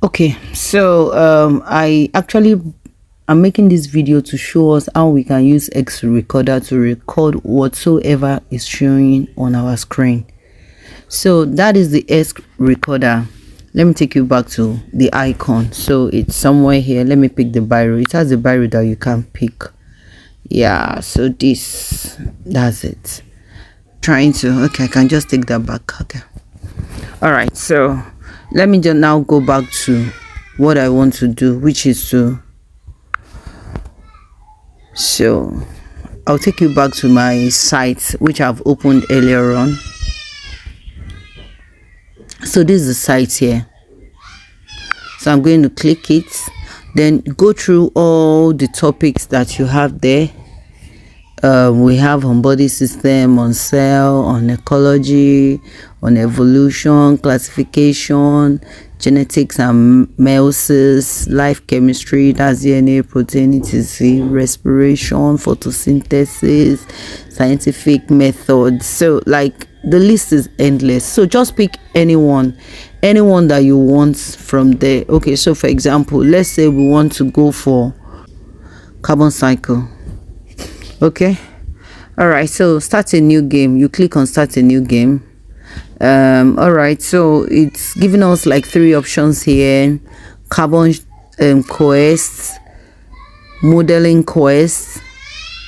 Okay, so I'm making this video to show us how we can use X recorder to record whatsoever is showing on our screen. So that is the X recorder. Let me take you back to the icon. So it's somewhere here. Let me pick the biro. It has a biro that you can pick. Yeah, so that's it. Okay, I can just take that back. Okay. All right, so let me just now go back to what I want to do, which is so I'll take you back to my site, which I've opened earlier on. So this is the site here. So I'm going to click it, then go through all the topics that you have there. We have on body system, on cell, on ecology, on evolution, classification, genetics and meiosis, life chemistry, that's DNA, protein, etc., respiration, photosynthesis, scientific methods. So like the list is endless. So just pick anyone that you want from there. Okay, so for example, let's say we want to go for carbon cycle. Okay, all right, so start a new game. You click on start a new game. All right, so it's giving us like 3 options here: carbon quest, modeling quest,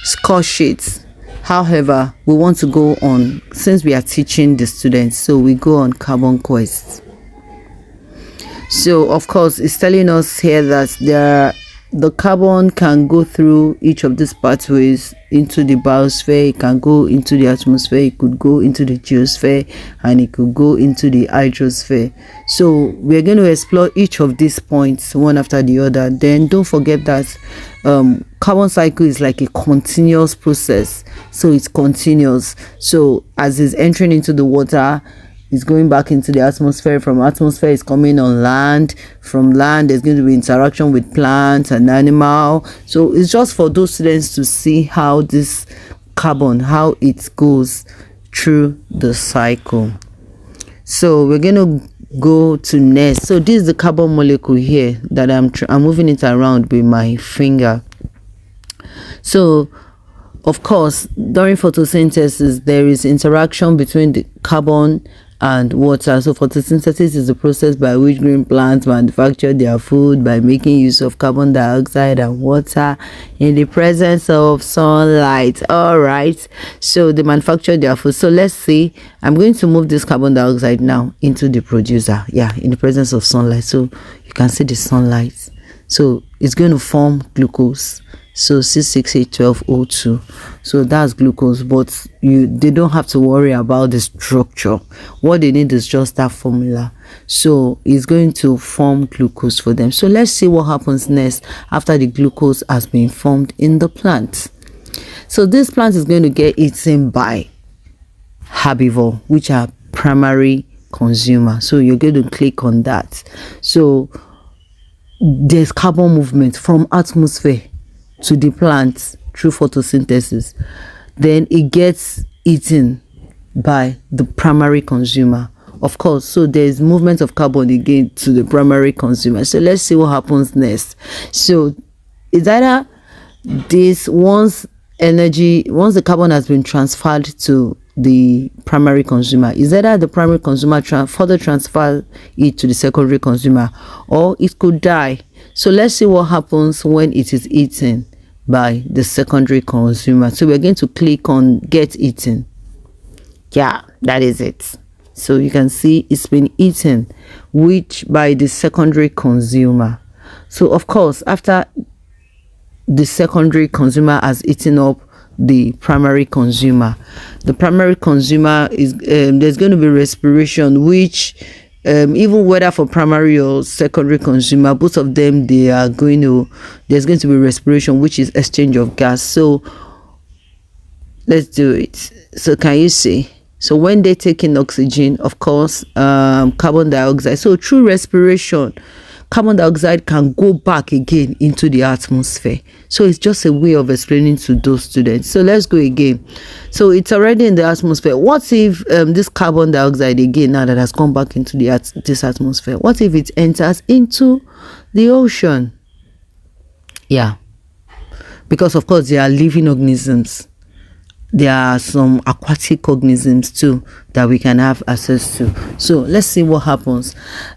score sheets. However, we want to go on, since we are teaching the students, so we go on carbon quest. So of course it's telling us here that the carbon can go through each of these pathways into the biosphere. It can go into the atmosphere, it could go into the geosphere, and it could go into the hydrosphere. So we're going to explore each of these points one after the other. Then don't forget that carbon cycle is like a continuous process. So it's continuous. So as it's entering into the water, it's going back into the atmosphere. From atmosphere, it's coming on land. From land, there's going to be interaction with plants and animal. So it's just for those students to see how this carbon, how it goes through the cycle. So we're going to go to next. So this is the carbon molecule here that I'm moving it around with my finger. So of course, during photosynthesis, there is interaction between the carbon and water. So photosynthesis is the process by which green plants manufacture their food by making use of carbon dioxide and water in the presence of sunlight. All right, so they manufacture their food. So let's see, I'm going to move this carbon dioxide now into the producer. Yeah, in the presence of sunlight. So you can see the sunlight. So it's going to form glucose. So 66812O2. So that's glucose, but they don't have to worry about the structure. What they need is just that formula. So it's going to form glucose for them. So let's see what happens next after the glucose has been formed in the plant. So this plant is going to get eaten by herbivore, which are primary consumer. So you're going to click on that. So there's carbon movement from atmosphere to the plant through photosynthesis. Then it gets eaten by the primary consumer, of course. So there's movement of carbon again to the primary consumer. So let's see what happens next. So it's either this, once the carbon has been transferred to the primary consumer, is either the primary consumer further transfer it to the secondary consumer, or it could die. So let's see what happens when it is eaten by the secondary consumer. So we're going to click on get eaten. Yeah, that is it. So you can see it's been eaten, which by the secondary consumer. So of course, after the secondary consumer has eaten up the primary consumer, the primary consumer is there's going to be respiration, which even whether for primary or secondary consumer, both of them, there's going to be respiration, which is exchange of gas. So let's do it. So can you see? So when they take in oxygen, of course, carbon dioxide, so through respiration, carbon dioxide can go back again into the atmosphere. So it's just a way of explaining to those students. So let's go again. So it's already in the atmosphere. What if this carbon dioxide again, now that has gone back into this atmosphere, what if it enters into the ocean? Yeah, because of course they are living organisms. There are some aquatic organisms too that we can have access to. So let's see what happens.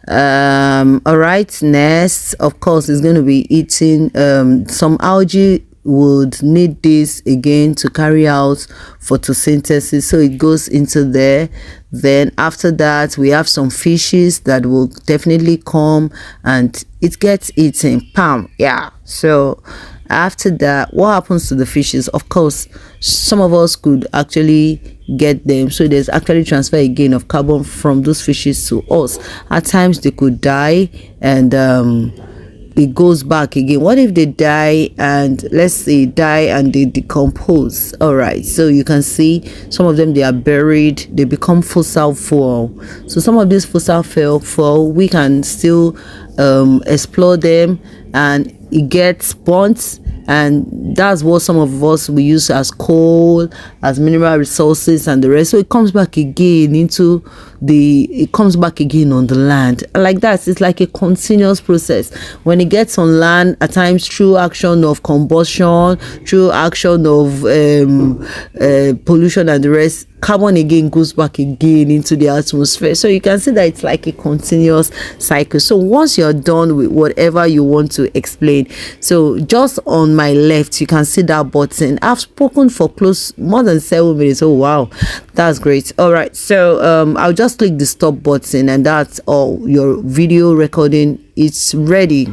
All right, next, of course, is going to be eating some algae would need this again to carry out photosynthesis, so it goes into there. Then after that, we have some fishes that will definitely come and it gets eaten. Pam, yeah. So after that, what happens to the fishes? Of course, some of us could actually get them, so there's actually transfer again of carbon from those fishes to us. At times they could die and it goes back again. What if they die and let's say die and they decompose? All right, so you can see some of them, they are buried, they become fossil fuel. So some of these fossil fuel we can still explore them and it gets burnt, and that's what some of us we use as coal, as mineral resources and the rest. So it comes back again into it comes back again on the land. Like that, it's like a continuous process. When it gets on land, at times through action of combustion, through action of pollution and the rest, carbon again goes back again into the atmosphere. So you can see that it's like a continuous cycle. So once you're done with whatever you want to explain, so just on my left you can see that button. I've spoken for more than 7 minutes. Oh wow, that's great. All right, so I'll just click the stop button and that's all. Your video recording is ready.